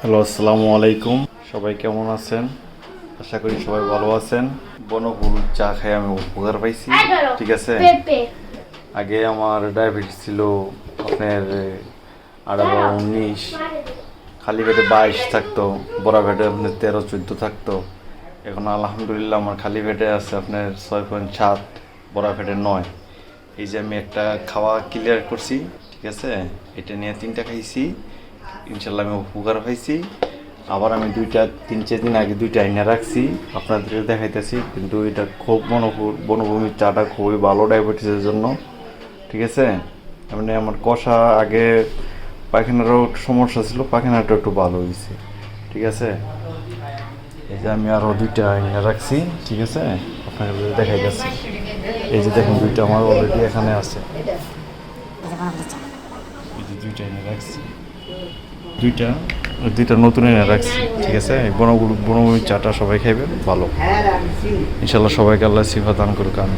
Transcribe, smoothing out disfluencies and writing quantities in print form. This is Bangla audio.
হ্যালো, আসসালামু আলাইকুম। সবাই কেমন আছেন? আশা করি সবাই ভালো আছেন। বনফুল চা খেয়ে আমি উপকার পাইছি। ঠিক আছে, আগে আমার ডায়াবেটিস ছিল আপনার 18-19, খালি পেটে 22 থাকতো, বড় পেটে আপনার 13-14 থাকতো। এখন আলহামদুলিল্লাহ আমার খালি পেটে আছে আপনার 6.7, বড় পেটে 9। এই যে আমি একটা খাওয়া ক্লিয়ার করছি, ঠিক আছে, এটা নিয়ে 3টা খাইছি, ইনশাল্লাহ আমি উপকার পাইছি। আবার আমি 3-4 দিন আগে 2টা আইনা রাখছি, আপনাদের দেখাইতেছি। কিন্তু এটা খুব বনভূমির চাটা খুবই ভালো ডায়াবেটিসের জন্য। ঠিক আছে, মানে আমার কষা আগে পায়খানারও একটু সমস্যা ছিল, পায়খানাটা একটু ভালো হয়েছে। ঠিক আছে, এই যে আমি আরও 2টা আইনা রাখছি। ঠিক আছে, আপনাকে দেখাইতেছি। এই যে দেখুন 2টা আমার অলরেডি এখানে আছে। এই যে 2টা এনে রাখছি, দুইটা দুইটা নতুন এনে রাখছি। ঠিক আছে, বনভূমির চাটা সবাই খাইবে ভালো। ইনশাল্লাহ সবাইকে আল্লাহ সিফা দান করুক। আমি